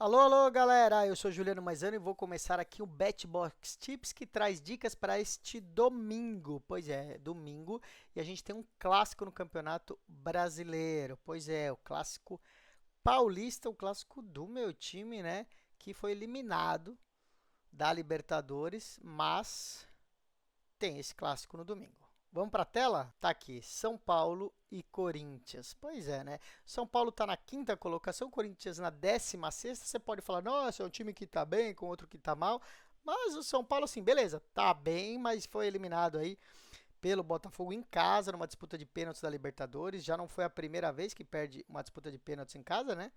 Alô, alô, galera! Eu sou Juliano Maisano e vou começar aqui o BetBox Tips que traz dicas para este domingo. Pois é, domingo e a gente tem um clássico no Campeonato Brasileiro. Pois é, o clássico paulista, o clássico do meu time, né? Que foi eliminado da Libertadores, mas tem esse clássico no domingo. Vamos para a tela? Tá aqui, São Paulo e Corinthians. Pois é, né? São Paulo está na quinta colocação, Corinthians na 16ª. Você pode falar, nossa, é um time que está bem com outro que está mal. Mas o São Paulo, assim, beleza, tá bem, mas foi eliminado aí pelo Botafogo em casa, numa disputa de pênaltis da Libertadores. Já não foi a primeira vez que perde uma disputa de pênaltis em casa, né?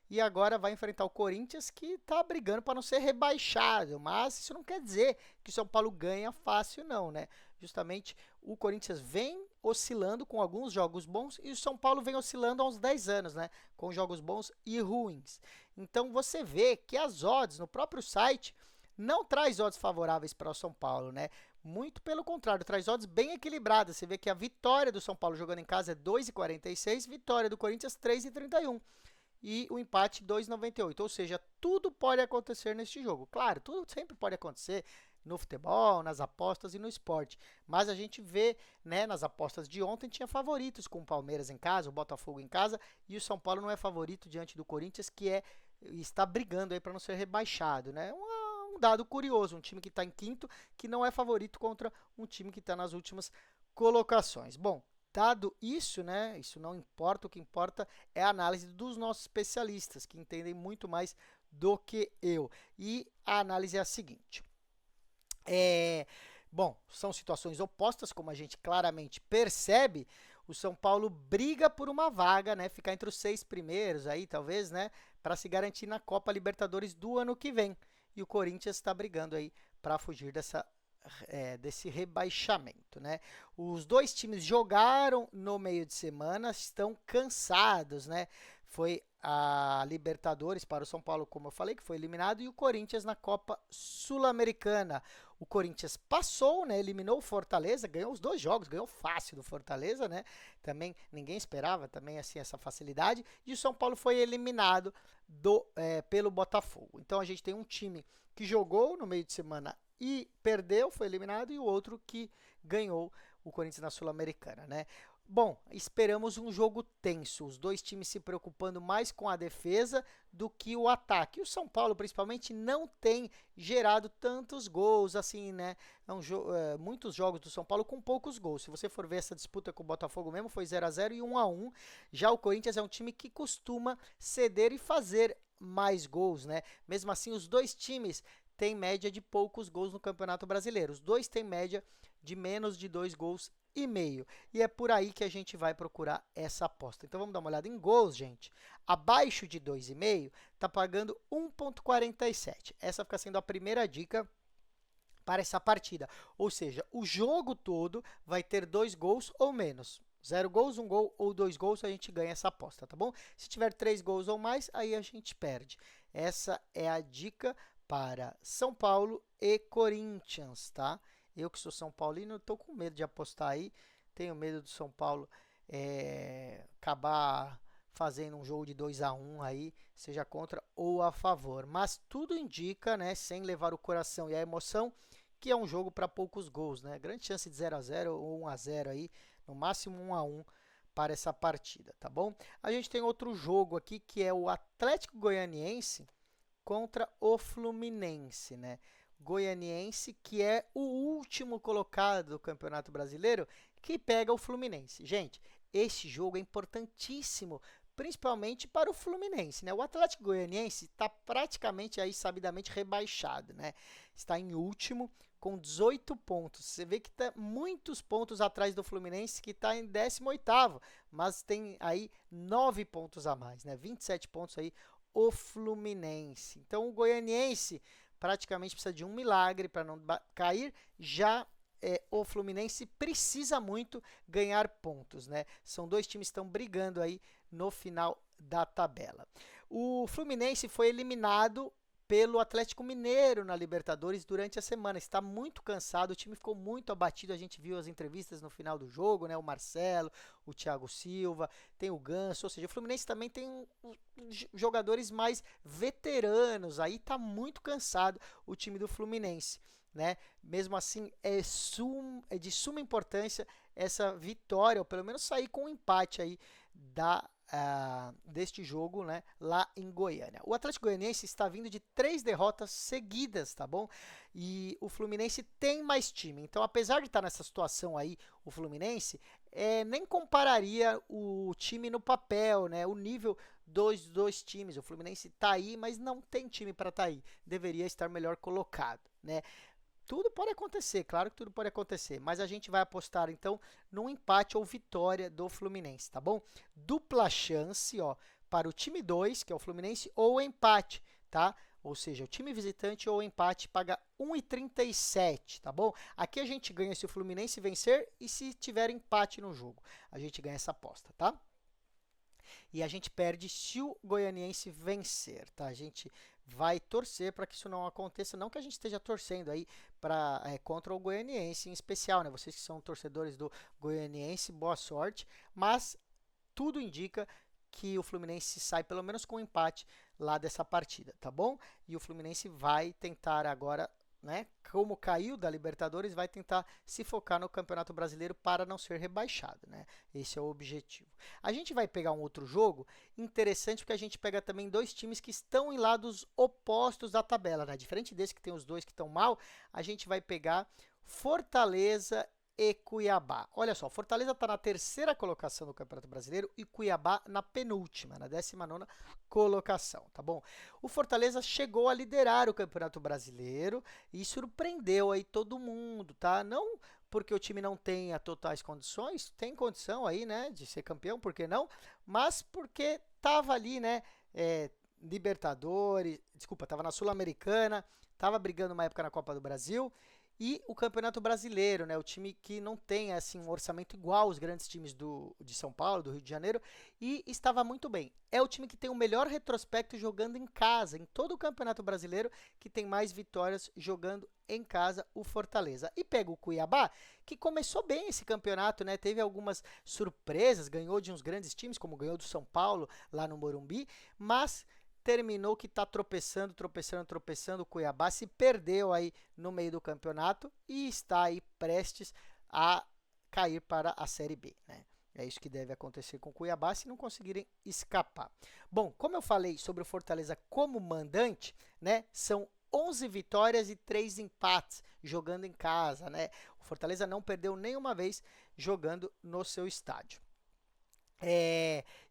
E agora vai enfrentar o Corinthians, que está brigando para não ser rebaixado. Mas isso não quer dizer que o São Paulo ganha fácil, não, né? Justamente o Corinthians vem oscilando com alguns jogos bons e o São Paulo vem oscilando há uns 10 anos, né? Com jogos bons e ruins. Então você vê que as odds no próprio site não traz odds favoráveis para o São Paulo, né? Muito pelo contrário, traz odds bem equilibradas. Você vê que a vitória do São Paulo jogando em casa é 2,46, vitória do Corinthians 3,31 e o empate 2,98. Ou seja, tudo pode acontecer neste jogo. Claro, tudo sempre pode acontecer no futebol, nas apostas e no esporte. Mas a gente vê, né, nas apostas de ontem tinha favoritos com o Palmeiras em casa, o Botafogo em casa, e o São Paulo não é favorito diante do Corinthians, que está brigando aí para não ser rebaixado, né? Um dado curioso, um time que está em quinto, que não é favorito contra um time que está nas últimas colocações. Bom, dado isso, né, isso não importa, o que importa é a análise dos nossos especialistas, que entendem muito mais do que eu. E a análise é a seguinte. Bom, são situações opostas, como a gente claramente percebe. O São Paulo briga por uma vaga, né? Ficar entre os 6 primeiros aí, talvez, né? Para se garantir na Copa Libertadores do ano que vem. E o Corinthians está brigando aí para fugir desse rebaixamento, né? Os dois times jogaram no meio de semana, estão cansados, né? Foi a Libertadores para o São Paulo, como eu falei, que foi eliminado, e o Corinthians na Copa Sul-Americana. O Corinthians passou, né? Eliminou o Fortaleza, ganhou os dois jogos, ganhou fácil do Fortaleza, né? Também ninguém esperava também assim essa facilidade. E o São Paulo foi eliminado pelo Botafogo. Então a gente tem um time que jogou no meio de semana e perdeu, foi eliminado, e o outro que ganhou, o Corinthians na Sul-Americana, né? Bom, esperamos um jogo tenso, os dois times se preocupando mais com a defesa do que o ataque. O São Paulo, principalmente, não tem gerado tantos gols, assim, né? Muitos jogos do São Paulo com poucos gols. Se você for ver essa disputa com o Botafogo mesmo, foi 0-0 e 1-1. Já o Corinthians é um time que costuma ceder e fazer mais gols, né? Mesmo assim, os dois times têm média de poucos gols no Campeonato Brasileiro. Os dois têm média de menos de 2 gols e meio. E é por aí que a gente vai procurar essa aposta. Então vamos dar uma olhada em gols, gente. Abaixo de 2,5 está pagando 1,47. Essa fica sendo a primeira dica para essa partida. Ou seja, o jogo todo vai ter 2 gols ou menos. 0 gols, 1 gol ou 2 gols, a gente ganha essa aposta, tá bom? Se tiver 3 gols ou mais, aí a gente perde. Essa é a dica para São Paulo e Corinthians, tá? Eu que sou São Paulino, estou com medo de apostar aí. Tenho medo do São Paulo acabar fazendo um jogo de 2-1 aí, seja contra ou a favor. Mas tudo indica, né, sem levar o coração e a emoção, que é um jogo para poucos gols, né? Grande chance de 0-0 ou 1-0 aí, no máximo 1-1 para essa partida, tá bom? A gente tem outro jogo aqui que é o Atlético Goianiense contra o Fluminense, né? Goianiense, que é o último colocado do Campeonato Brasileiro, que pega o Fluminense. Gente, esse jogo é importantíssimo, principalmente para o Fluminense, né? O Atlético Goianiense está praticamente aí sabidamente rebaixado, né? Está em último com 18 pontos. Você vê que está muitos pontos atrás do Fluminense, que está em 18º, mas tem aí 9 pontos a mais, né? 27 pontos aí o Fluminense. Então o Goianiense praticamente precisa de um milagre para não cair, já o Fluminense precisa muito ganhar pontos, né? São dois times que estão brigando aí no final da tabela. O Fluminense foi eliminado pelo Atlético Mineiro na Libertadores durante a semana. Está muito cansado, o time ficou muito abatido. A gente viu as entrevistas no final do jogo, né? O Marcelo, o Thiago Silva, tem o Ganso, ou seja, o Fluminense também tem jogadores mais veteranos. Aí tá muito cansado o time do Fluminense, né? Mesmo assim, é de suma importância essa vitória, ou pelo menos sair com um empate aí deste jogo, né, lá em Goiânia. O Atlético Goianiense está vindo de 3 derrotas seguidas, tá bom? E o Fluminense tem mais time. Então, apesar de estar nessa situação aí, o Fluminense nem compararia o time no papel, né? O nível dos dois times. O Fluminense está aí, mas não tem time para estar aí. Deveria estar melhor colocado, né? Tudo pode acontecer, claro que tudo pode acontecer, mas a gente vai apostar então num empate ou vitória do Fluminense, tá bom? Dupla chance, ó, para o time 2, que é o Fluminense, ou empate, tá? Ou seja, o time visitante ou empate paga 1,37, tá bom? Aqui a gente ganha se o Fluminense vencer e se tiver empate no jogo. A gente ganha essa aposta, tá? E a gente perde se o Goianiense vencer, tá? A gente vai torcer para que isso não aconteça, não que a gente esteja torcendo aí contra o Goianiense em especial, né? Vocês que são torcedores do Goianiense, boa sorte, mas tudo indica que o Fluminense sai pelo menos com um empate lá dessa partida, tá bom? E o Fluminense vai tentar agora, né, como caiu da Libertadores, vai tentar se focar no Campeonato Brasileiro para não ser rebaixado, né? Esse é o objetivo. A gente vai pegar um outro jogo interessante, porque a gente pega também dois times que estão em lados opostos da tabela, né? Diferente desse que tem os dois que estão mal, a gente vai pegar Fortaleza e Cuiabá. Olha só, Fortaleza está na 3ª colocação do Campeonato Brasileiro e Cuiabá na penúltima, na 19ª colocação, tá bom? O Fortaleza chegou a liderar o Campeonato Brasileiro e surpreendeu aí todo mundo, tá? Não porque o time não tenha totais condições, tem condição aí, né, de ser campeão, por que não? Mas porque tava ali, né, Libertadores, desculpa, tava na Sul-Americana, tava brigando uma época na Copa do Brasil. E o Campeonato Brasileiro, né, o time que não tem assim, um orçamento igual aos grandes times de São Paulo, do Rio de Janeiro, e estava muito bem. É o time que tem o melhor retrospecto jogando em casa, em todo o Campeonato Brasileiro, que tem mais vitórias jogando em casa, o Fortaleza. E pega o Cuiabá, que começou bem esse campeonato, né, teve algumas surpresas, ganhou de uns grandes times, como ganhou do São Paulo, lá no Morumbi, mas terminou que está tropeçando, o Cuiabá se perdeu aí no meio do campeonato e está aí prestes a cair para a Série B, né? É isso que deve acontecer com o Cuiabá se não conseguirem escapar. Bom, como eu falei sobre o Fortaleza como mandante, né, são 11 vitórias e 3 empates jogando em casa, né? O Fortaleza não perdeu nenhuma vez jogando no seu estádio.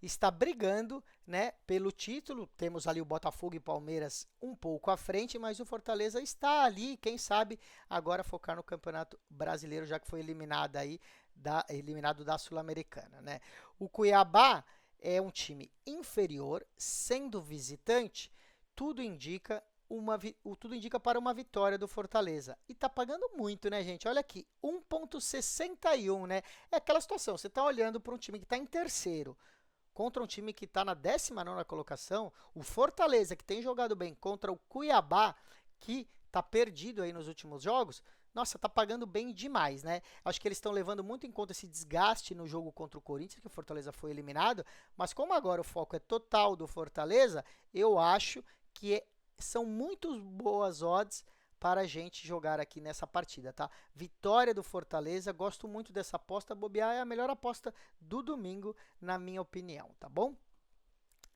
Está brigando, né, pelo título. Temos ali o Botafogo e Palmeiras um pouco à frente, mas o Fortaleza está ali, quem sabe agora focar no Campeonato Brasileiro, já que foi eliminado da Sul-Americana, né? O Cuiabá é um time inferior, sendo visitante, tudo indica para uma vitória do Fortaleza. E tá pagando muito, né, gente? Olha aqui, 1,61, né? É aquela situação, você tá olhando para um time que tá em terceiro, contra um time que tá na 19ª colocação, o Fortaleza, que tem jogado bem, contra o Cuiabá, que tá perdido aí nos últimos jogos. Nossa, tá pagando bem demais, né? Acho que eles estão levando muito em conta esse desgaste no jogo contra o Corinthians, que o Fortaleza foi eliminado, mas como agora o foco é total do Fortaleza, eu acho que são muito boas odds para a gente jogar aqui nessa partida, tá? Vitória do Fortaleza, gosto muito dessa aposta, bobear é a melhor aposta do domingo, na minha opinião, tá bom?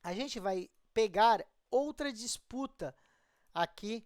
A gente vai pegar outra disputa aqui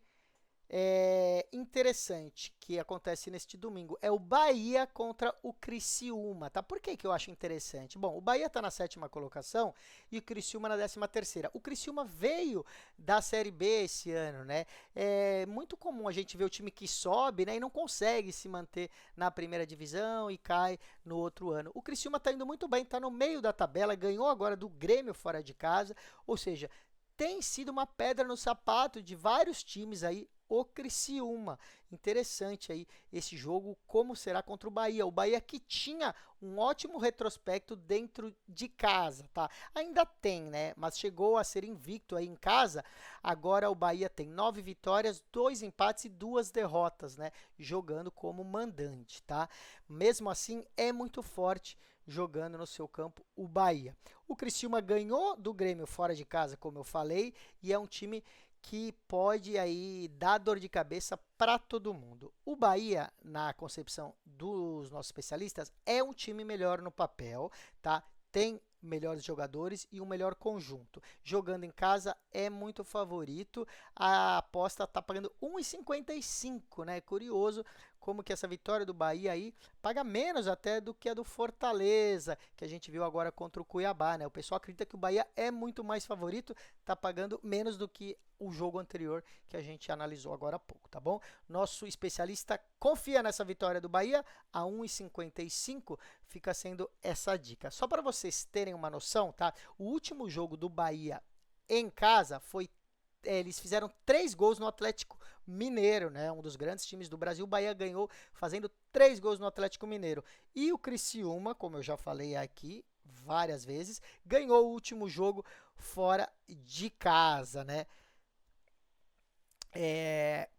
interessante que acontece neste domingo. É o Bahia contra o Criciúma, tá? Por que eu acho interessante? Bom, o Bahia tá na 7ª colocação e o Criciúma na 13ª. O Criciúma veio da Série B esse ano, né? É muito comum a gente ver o time que sobe, né, e não consegue se manter na primeira divisão e cai no outro ano. O Criciúma tá indo muito bem, tá no meio da tabela, ganhou agora do Grêmio fora de casa, ou seja, tem sido uma pedra no sapato de vários times aí o Criciúma. Interessante aí esse jogo, como será contra o Bahia. O Bahia que tinha um ótimo retrospecto dentro de casa, tá? Ainda tem, né? Mas chegou a ser invicto aí em casa. Agora o Bahia tem 9 vitórias, 2 empates e 2 derrotas, né? Jogando como mandante, tá? Mesmo assim, é muito forte jogando no seu campo o Bahia. O Criciúma ganhou do Grêmio fora de casa, como eu falei, e é um time que pode aí dar dor de cabeça para todo mundo. O Bahia, na concepção dos nossos especialistas, é um time melhor no papel, tá? Tem melhores jogadores e um melhor conjunto. Jogando em casa é muito favorito. A aposta está pagando 1,55, né? Curioso como que essa vitória do Bahia aí paga menos até do que a do Fortaleza, que a gente viu agora contra o Cuiabá, né? O pessoal acredita que o Bahia é muito mais favorito, está pagando menos do que o jogo anterior que a gente analisou agora há pouco, tá bom? Nosso especialista confia nessa vitória do Bahia, a 1,55 fica sendo essa dica. Só para vocês terem uma noção, tá? O último jogo do Bahia em casa foi eles fizeram 3 gols no Atlético Mineiro, né? Um dos grandes times do Brasil. O Bahia ganhou fazendo 3 gols no Atlético Mineiro. E o Criciúma, como eu já falei aqui várias vezes, ganhou o último jogo fora de casa, né?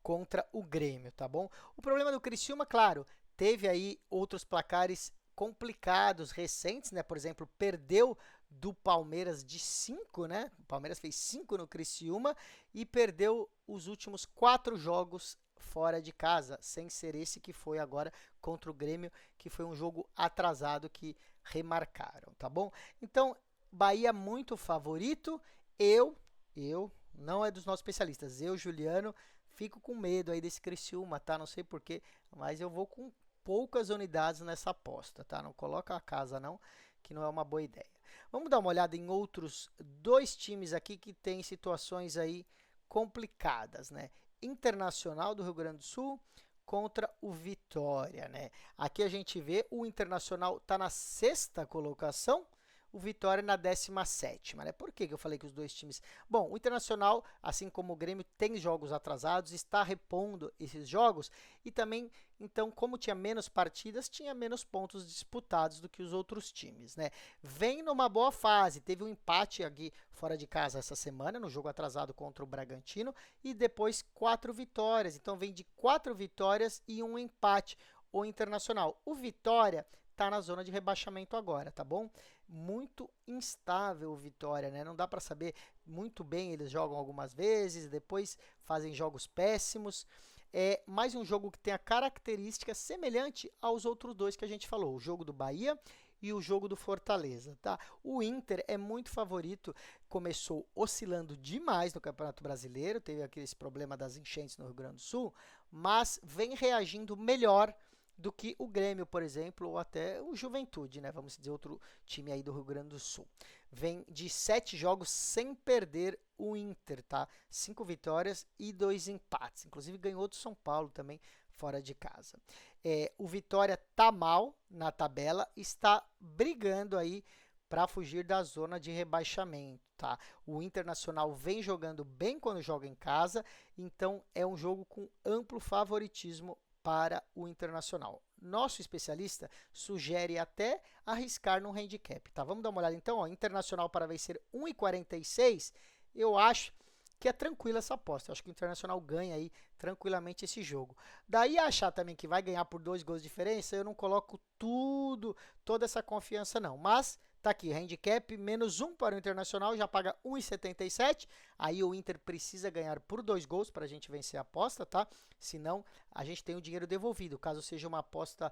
Contra o Grêmio, tá bom? O problema do Criciúma, claro, teve aí outros placares complicados recentes, né? Por exemplo, perdeu do Palmeiras de 5, né? O Palmeiras fez 5 no Criciúma e perdeu os últimos 4 jogos fora de casa, sem ser esse que foi agora contra o Grêmio, que foi um jogo atrasado que remarcaram, tá bom? Então, Bahia muito favorito, eu não é dos nossos especialistas, eu, Juliano, fico com medo aí desse Criciúma, tá? Não sei porquê, mas eu vou com poucas unidades nessa aposta, tá? Não coloca a casa não, que não é uma boa ideia. Vamos dar uma olhada em outros 2 times aqui que têm situações aí complicadas, né? Internacional do Rio Grande do Sul contra o Vitória, né? Aqui a gente vê o Internacional tá na 6ª colocação, o Vitória na 17ª, né? Por que eu falei que os 2 times... Bom, o Internacional, assim como o Grêmio, tem jogos atrasados, está repondo esses jogos e também, então, como tinha menos partidas, tinha menos pontos disputados do que os outros times, né? Vem numa boa fase, teve um empate aqui fora de casa essa semana, no jogo atrasado contra o Bragantino, e depois 4 vitórias, então vem de 4 vitórias e um empate o Internacional. O Vitória tá na zona de rebaixamento agora, tá bom? Muito instável o Vitória, né? Não dá para saber muito bem, eles jogam algumas vezes, depois fazem jogos péssimos. É mais um jogo que tem a característica semelhante aos outros 2 que a gente falou, o jogo do Bahia e o jogo do Fortaleza, tá? O Inter é muito favorito, começou oscilando demais no Campeonato Brasileiro, teve aquele problema das enchentes no Rio Grande do Sul, mas vem reagindo melhor do que o Grêmio, por exemplo, ou até o Juventude, né? Vamos dizer, outro time aí do Rio Grande do Sul. Vem de 7 jogos sem perder o Inter, tá? 5 vitórias e 2 empates. Inclusive ganhou do São Paulo também, fora de casa. O Vitória tá mal na tabela, está brigando aí para fugir da zona de rebaixamento, tá? O Internacional vem jogando bem quando joga em casa, então é um jogo com amplo favoritismo para o Internacional. Nosso especialista sugere até arriscar no handicap, tá? Vamos dar uma olhada então, ó, Internacional para vencer 1,46, eu acho que é tranquila essa aposta. Eu acho que o Internacional ganha aí tranquilamente esse jogo. Daí achar também que vai ganhar por 2 gols de diferença, eu não coloco toda essa confiança não, mas tá aqui, handicap, -1 para o Internacional, já paga 1,77. Aí o Inter precisa ganhar por 2 gols para a gente vencer a aposta, tá? Senão, a gente tem o dinheiro devolvido, caso seja uma aposta,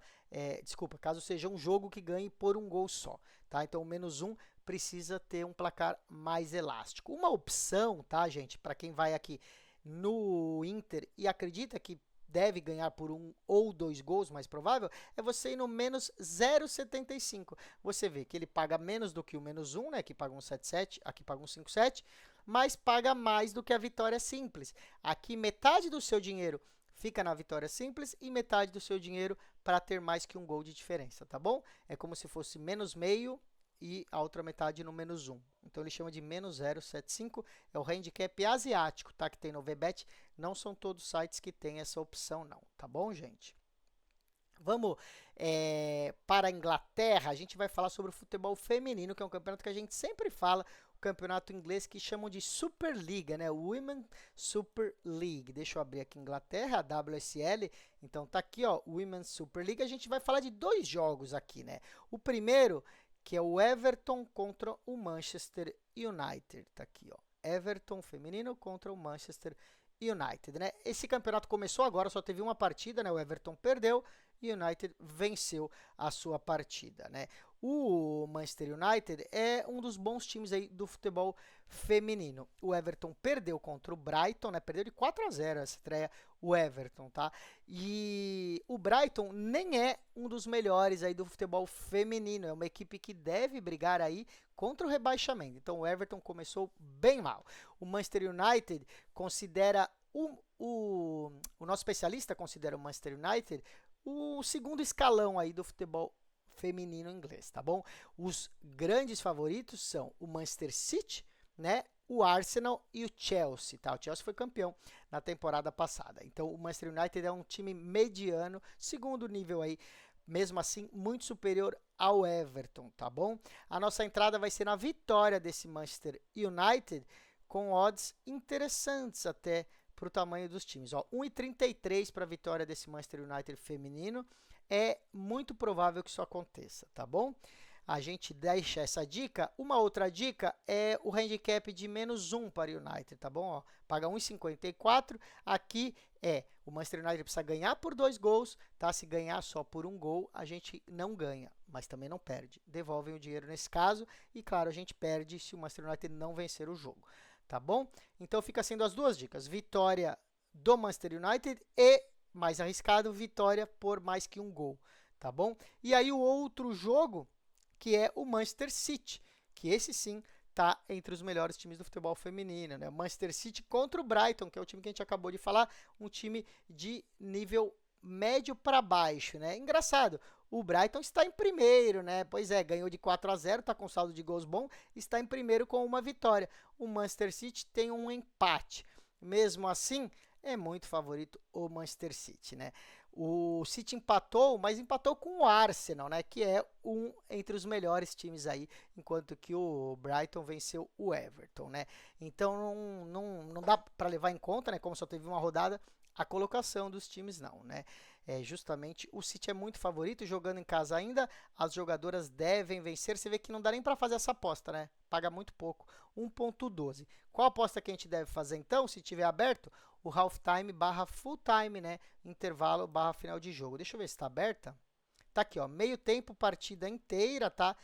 caso seja um jogo que ganhe por 1 gol só, tá? Então, o -1 precisa ter um placar mais elástico. Uma opção, tá, gente, para quem vai aqui no Inter e acredita que deve ganhar por 1 ou 2 gols, mais provável, é você ir no -0,75. Você vê que ele paga menos do que o -1, né, que paga 1,77, aqui paga 1,57, mas paga mais do que a vitória simples. Aqui metade do seu dinheiro fica na vitória simples e metade do seu dinheiro para ter mais que 1 gol de diferença, tá bom? É como se fosse -0,5 e a outra metade no -1. Então ele chama de -0,75, é o handicap asiático, tá? Que tem no VBet. Não são todos os sites que tem essa opção, não, tá bom, gente? Vamos para a Inglaterra, a gente vai falar sobre o futebol feminino, que é um campeonato que a gente sempre fala, o campeonato inglês que chamam de Superliga, né? Women Super League. Deixa eu abrir aqui Inglaterra, a WSL. Então tá aqui, ó, Women Super League. A gente vai falar de 2 jogos aqui, né? O primeiro, que é o Everton contra o Manchester United. Tá aqui, ó. Everton feminino contra o Manchester United, né? Esse campeonato começou agora, só teve uma partida, né? O Everton perdeu e o United venceu a sua partida, né? O Manchester United é um dos bons times aí do futebol feminino. O Everton perdeu contra o Brighton, né? Perdeu de 4-0 essa estreia, o Everton, tá? E o Brighton nem é um dos melhores aí do futebol feminino, é uma equipe que deve brigar aí contra o rebaixamento. Então o Everton começou bem mal. O Manchester United considera o nosso especialista considera o Manchester United o segundo escalão aí do futebol feminino inglês, tá bom? Os grandes favoritos são o Manchester City, né? O Arsenal e o Chelsea, tá? O Chelsea foi campeão na temporada passada. Então o Manchester United é um time mediano, segundo nível aí, mesmo assim muito superior ao Everton, tá bom? A nossa entrada vai ser na vitória desse Manchester United com odds interessantes até para o tamanho dos times. 1,33 para a vitória desse Manchester United feminino. É muito provável que isso aconteça, tá bom? A gente deixa essa dica. Uma outra dica é o handicap de -1 para o United, tá bom? Ó, paga 1,54. Aqui o Manchester United precisa ganhar por 2 gols, tá? Se ganhar só por 1 gol, a gente não ganha, mas também não perde. Devolvem o dinheiro nesse caso e, claro, a gente perde se o Manchester United não vencer o jogo. Tá bom? Então fica sendo as 2 dicas. Vitória do Manchester United e, mais arriscado, vitória por mais que 1 gol. Tá bom? E aí o outro jogo, que é o Manchester City, que esse sim tá entre os melhores times do futebol feminino, né? Manchester City contra o Brighton, que é o time que a gente acabou de falar, um time de nível médio para baixo, né? Engraçado, o Brighton está em primeiro, né? Pois é, ganhou de 4-0, está com saldo de gols bom, está em primeiro com uma vitória. O Manchester City tem um empate. Mesmo assim, é muito favorito o Manchester City, né? O City empatou, mas empatou com o Arsenal, né? Que é um entre os melhores times aí, enquanto que o Brighton venceu o Everton, né? Então não dá para levar em conta, né? Como só teve uma rodada, a colocação dos times não, né? Justamente o City é muito favorito, jogando em casa ainda, as jogadoras devem vencer. Você vê que não dá nem para fazer essa aposta, né? Paga muito pouco, 1,12. Qual aposta que a gente deve fazer então, se tiver aberto? O halftime barra full time, né? Intervalo barra final de jogo. Deixa eu ver se está aberta. Tá aqui, ó, meio tempo, partida inteira, tá?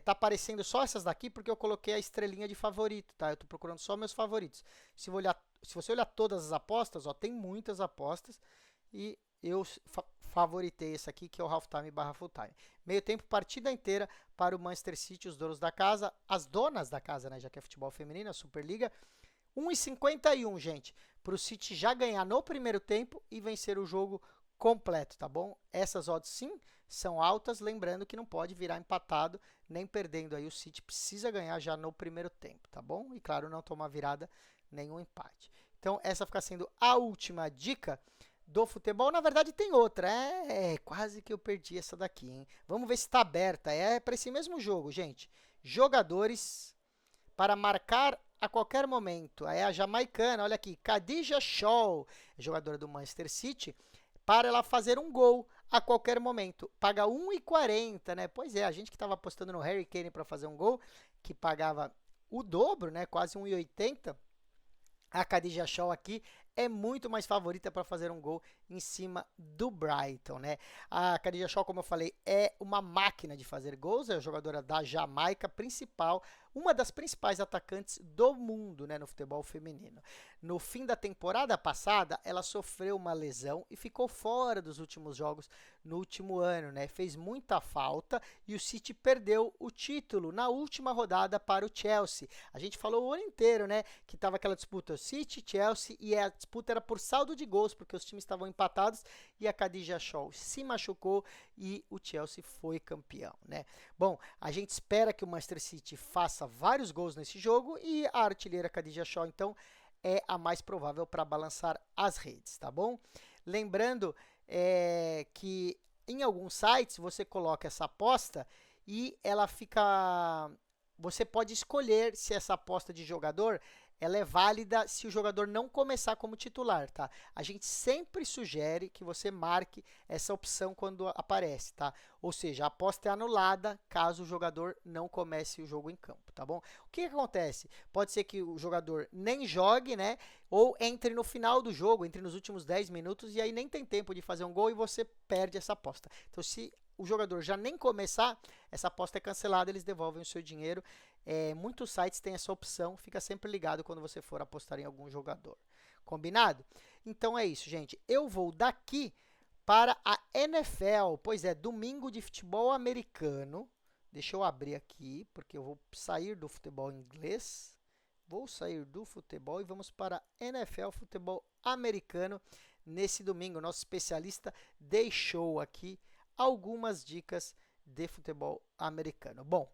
Tá aparecendo só essas daqui porque eu coloquei a estrelinha de favorito, tá? Eu tô procurando só meus favoritos. Se você olhar todas as apostas, ó, tem muitas apostas e eu favoritei esse aqui, que é o halftime barra full time. Meio tempo, partida inteira para o Manchester City, os donos da casa, as donas da casa, né? Já que é futebol feminino, a Superliga. 1,51, gente, para o City já ganhar no primeiro tempo e vencer o jogo completo, tá bom? Essas odds sim são altas, lembrando que não pode virar empatado, nem perdendo aí, o City precisa ganhar já no primeiro tempo, tá bom? E claro, não tomar virada, nenhum empate. Então essa fica sendo a última dica do futebol. Na verdade tem outra, quase que eu perdi essa daqui, hein? Vamos ver se está aberta, é para esse mesmo jogo, gente. Jogadores para marcar a qualquer momento. É a jamaicana, olha aqui, Khadija Shaw, jogadora do Manchester City, para ela fazer um gol a qualquer momento. Paga 1,40, né? Pois é, a gente que estava apostando no Harry Kane para fazer um gol, que pagava o dobro, né? Quase 1,80. A Khadija Shaw aqui é muito mais favorita para fazer um gol em cima do Brighton, né? A Khadija Shaw, como eu falei, é uma máquina de fazer gols, é a jogadora da Jamaica principal, uma das principais atacantes do mundo, né, no futebol feminino. No fim da temporada passada, ela sofreu uma lesão e ficou fora dos últimos jogos no último ano, né? Fez muita falta e o City perdeu o título na última rodada para o Chelsea. A gente falou o ano inteiro, né, que estava aquela disputa City, Chelsea, e a disputa era por saldo de gols, porque os times estavam empatados e a Khadija Shaw se machucou e o Chelsea foi campeão, né? Bom, a gente espera que o Manchester City faça vários gols nesse jogo e a artilheira Khadija Shaw, então, é a mais provável para balançar as redes, tá bom? Lembrando que em alguns sites você coloca essa aposta e ela fica... Você pode escolher se essa aposta de jogador ela é válida se o jogador não começar como titular, tá? A gente sempre sugere que você marque essa opção quando aparece, tá? Ou seja, a aposta é anulada caso o jogador não comece o jogo em campo, tá bom? O que acontece? Pode ser que o jogador nem jogue, né? Ou entre no final do jogo, entre nos últimos 10 minutos, e aí nem tem tempo de fazer um gol e você perde essa aposta. Então, se o jogador já nem começar, essa aposta é cancelada, eles devolvem o seu dinheiro. Muitos sites têm essa opção, fica sempre ligado quando você for apostar em algum jogador. Combinado? Então é isso, gente. Eu vou daqui para a NFL, pois é, domingo de futebol americano. Deixa eu abrir aqui, porque eu vou sair do futebol inglês. Vou sair do futebol e vamos para a NFL, futebol americano. Nesse domingo, nosso especialista deixou aqui algumas dicas de futebol americano. Bom,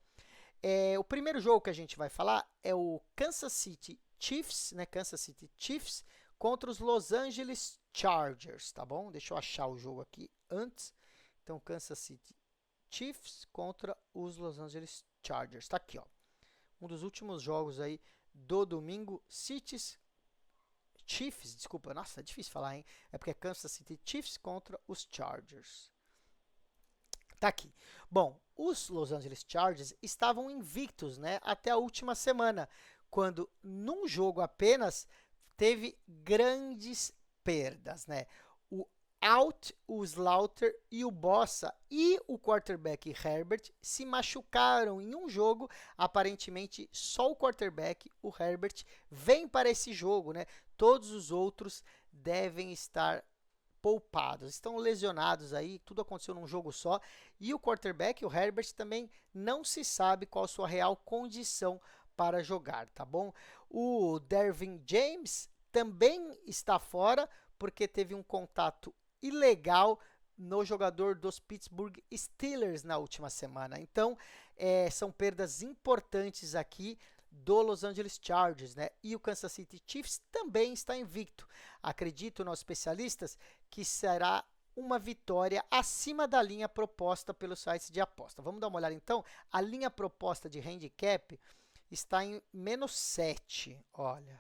o primeiro jogo que a gente vai falar é o Kansas City Chiefs, né? Kansas City Chiefs contra os Los Angeles Chargers, tá bom? Deixa eu achar o jogo aqui antes. Então, Kansas City Chiefs contra os Los Angeles Chargers. Tá aqui, ó. Um dos últimos jogos aí do domingo. Chiefs, desculpa, nossa, é difícil falar, hein? É porque é Kansas City Chiefs contra os Chargers. Tá aqui. Bom, os Los Angeles Chargers estavam invictos, né, até a última semana, quando num jogo apenas teve grandes perdas, né? O Slaughter e o Bossa e o quarterback Herbert se machucaram em um jogo. Aparentemente, só o quarterback, o Herbert, vem para esse jogo, né? Todos os outros devem estar poupados, estão lesionados aí, tudo aconteceu num jogo só, e o quarterback, o Herbert, também não se sabe qual a sua real condição para jogar, tá bom? O Derwin James também está fora, porque teve um contato ilegal no jogador dos Pittsburgh Steelers na última semana. Então, são perdas importantes aqui do Los Angeles Chargers, né? E o Kansas City Chiefs também está invicto. Acredito, nós especialistas, que será uma vitória acima da linha proposta pelos sites de aposta. Vamos dar uma olhada então? A linha proposta de handicap está em -7, olha.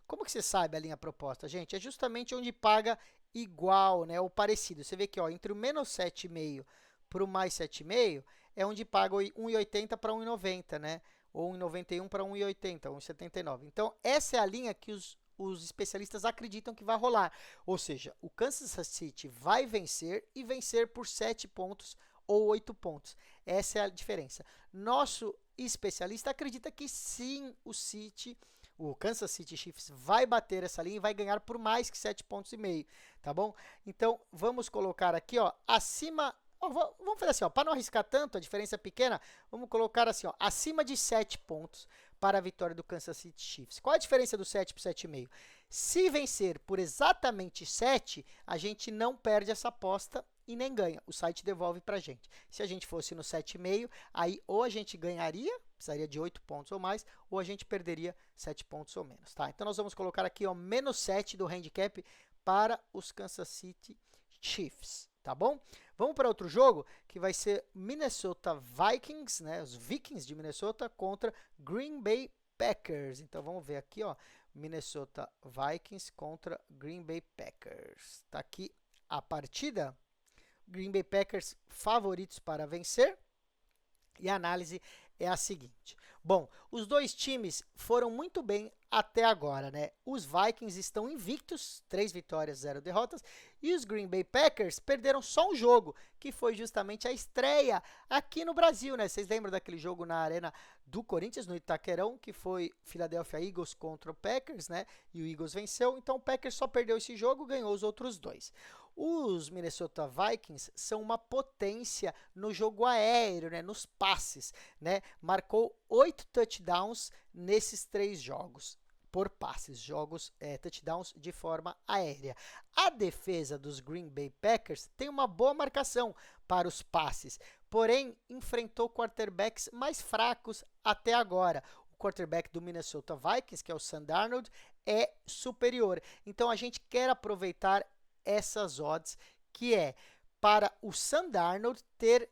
Como que você sabe a linha proposta, gente? É justamente onde paga igual, né, ou parecido. Você vê que, ó, entre o -7,5 para o mais 7,5 é onde paga 1,80 para 1,90, né? Ou 1,91 para 1,80, 1,79. Então, essa é a linha que os especialistas acreditam que vai rolar. Ou seja, o Kansas City vai vencer e vencer por 7 pontos ou 8 pontos. Essa é a diferença. Nosso especialista acredita que sim, o Kansas City Chiefs vai bater essa linha e vai ganhar por mais que 7,5 pontos, tá bom? Então, vamos colocar aqui, ó, acima... Vamos fazer assim, para não arriscar tanto, a diferença é pequena, vamos colocar assim, ó, acima de 7 pontos para a vitória do Kansas City Chiefs. Qual a diferença do 7 para 7,5? Se vencer por exatamente 7, a gente não perde essa aposta e nem ganha. O site devolve para a gente. Se a gente fosse no 7,5, aí ou a gente ganharia, precisaria de 8 pontos ou mais, ou a gente perderia 7 pontos ou menos, tá? Então, nós vamos colocar aqui, ó, -7 do handicap para os Kansas City Chiefs, tá bom? Vamos para outro jogo, que vai ser Minnesota Vikings, né, os Vikings de Minnesota contra Green Bay Packers. Então, vamos ver aqui, ó, Minnesota Vikings contra Green Bay Packers. Tá aqui a partida. Green Bay Packers favoritos para vencer. E a análise é a seguinte. Bom, os dois times foram muito bem até agora, né? Os Vikings estão invictos, 3 vitórias, 0 derrotas, e os Green Bay Packers perderam só um jogo, que foi justamente a estreia aqui no Brasil, né? Vocês lembram daquele jogo na Arena do Corinthians, no Itaquerão, que foi Philadelphia Eagles contra o Packers, né? E o Eagles venceu, então o Packers só perdeu esse jogo, ganhou os outros 2. Os Minnesota Vikings são uma potência no jogo aéreo, né, nos passes, né? Marcou 8 touchdowns nesses 3 jogos. por passes, touchdowns de forma aérea. A defesa dos Green Bay Packers tem uma boa marcação para os passes, porém enfrentou quarterbacks mais fracos até agora. O quarterback do Minnesota Vikings, que é o Sam Darnold, é superior. Então a gente quer aproveitar essas odds, que é para o Sam Darnold ter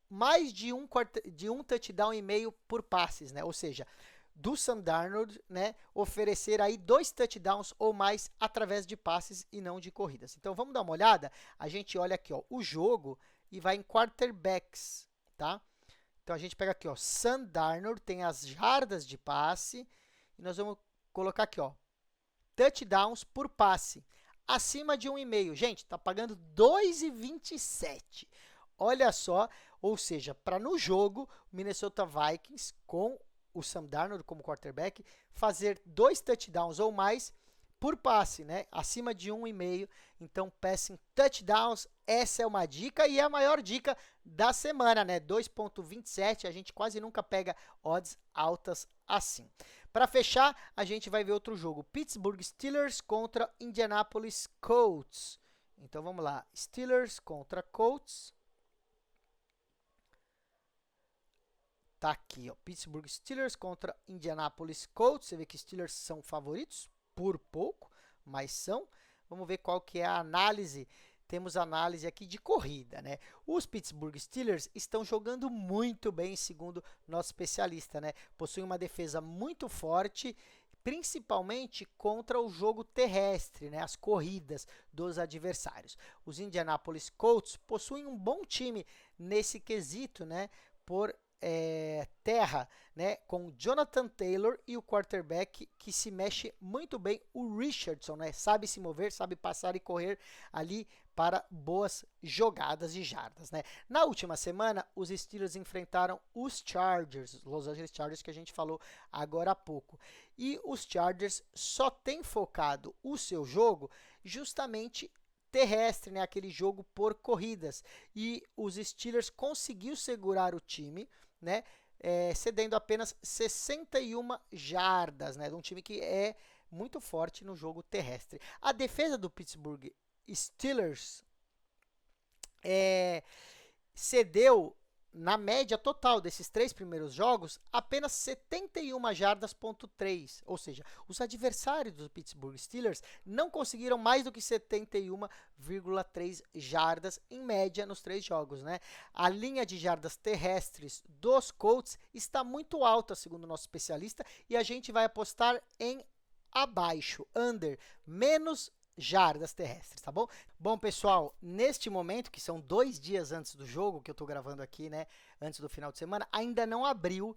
mais de um touchdown e meio por passes, né? Ou seja, do Sam Darnold, né, oferecer aí 2 touchdowns ou mais através de passes e não de corridas. Então vamos dar uma olhada. A gente olha aqui, ó, o jogo e vai em quarterbacks, tá? Então a gente pega aqui, ó, Sam Darnold tem as jardas de passe e nós vamos colocar aqui, ó, touchdowns por passe acima de 1,5. Gente, tá pagando 2,27. Olha só, ou seja, para no jogo, o Minnesota Vikings com o Sam Darnold como quarterback fazer 2 touchdowns ou mais por passe, né? Acima de 1,5. Então, passing touchdowns, essa é uma dica e é a maior dica da semana, né? 2,27, a gente quase nunca pega odds altas assim. Para fechar, a gente vai ver outro jogo, Pittsburgh Steelers contra Indianapolis Colts. Então, vamos lá, Steelers contra Colts. Tá aqui, ó, Pittsburgh Steelers contra Indianapolis Colts. Você vê que Steelers são favoritos por pouco, mas são. Vamos ver qual que é a análise. Temos análise aqui de corrida, né? Os Pittsburgh Steelers estão jogando muito bem, segundo nosso especialista, né? Possuem uma defesa muito forte, principalmente contra o jogo terrestre, né? As corridas dos adversários. Os Indianapolis Colts possuem um bom time nesse quesito, né? Por terra, né, com Jonathan Taylor e o quarterback que se mexe muito bem, o Richardson, né, sabe se mover, sabe passar e correr ali para boas jogadas de jardas, né. Na última semana, os Steelers enfrentaram os Chargers, Los Angeles Chargers, que a gente falou agora há pouco, e os Chargers só têm focado o seu jogo justamente terrestre, né, aquele jogo por corridas, e os Steelers conseguiu segurar o time, né, cedendo apenas 61 jardas, né, de um time que é muito forte no jogo terrestre. A defesa do Pittsburgh Steelers cedeu, na média total desses 3 primeiros jogos, apenas 71 jardas,3. Ou seja, os adversários do Pittsburgh Steelers não conseguiram mais do que 71,3 jardas em média nos 3 jogos, né? A linha de jardas terrestres dos Colts está muito alta, segundo o nosso especialista, e a gente vai apostar em abaixo, under, menos jardas terrestres, tá bom? Bom, pessoal, neste momento, que são 2 dias antes do jogo, que eu tô gravando aqui, né, antes do final de semana, ainda não abriu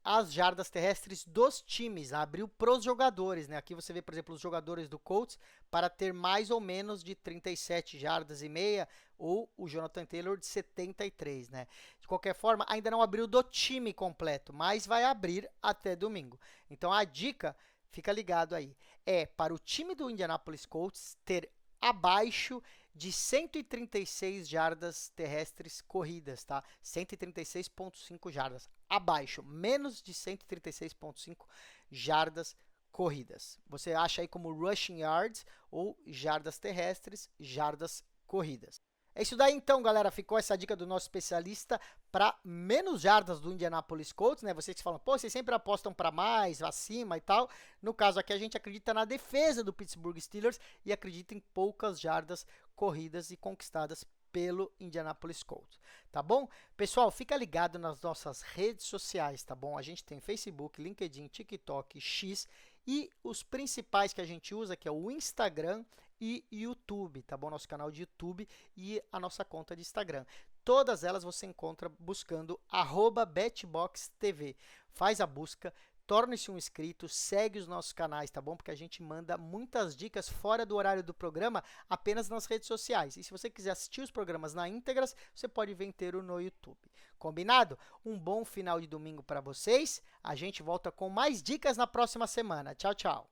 as jardas terrestres dos times, abriu pros jogadores, né? Aqui você vê, por exemplo, os jogadores do Colts para ter mais ou menos de 37 jardas e meia, ou o Jonathan Taylor de 73, né? De qualquer forma, ainda não abriu do time completo, mas vai abrir até domingo. Então, a dica, fica ligado aí, é para o time do Indianapolis Colts ter abaixo de 136 jardas terrestres corridas, tá? 136,5 jardas. Abaixo, menos de 136,5 jardas corridas. Você acha aí como rushing yards ou jardas terrestres, jardas corridas. É isso daí então, galera, ficou essa dica do nosso especialista para menos jardas do Indianapolis Colts, né? Vocês que falam, pô, vocês sempre apostam para mais, acima e tal. No caso aqui, a gente acredita na defesa do Pittsburgh Steelers e acredita em poucas jardas corridas e conquistadas pelo Indianapolis Colts, tá bom? Pessoal, fica ligado nas nossas redes sociais, tá bom? A gente tem Facebook, LinkedIn, TikTok, X e os principais que a gente usa, que é o Instagram e YouTube, tá bom? Nosso canal de YouTube e a nossa conta de Instagram. Todas elas você encontra buscando @betboxtv. Faz a busca, torne-se um inscrito, segue os nossos canais, tá bom? Porque a gente manda muitas dicas fora do horário do programa, apenas nas redes sociais. E se você quiser assistir os programas na íntegras, você pode ver inteiro no YouTube. Combinado? Um bom final de domingo para vocês. A gente volta com mais dicas na próxima semana. Tchau, tchau.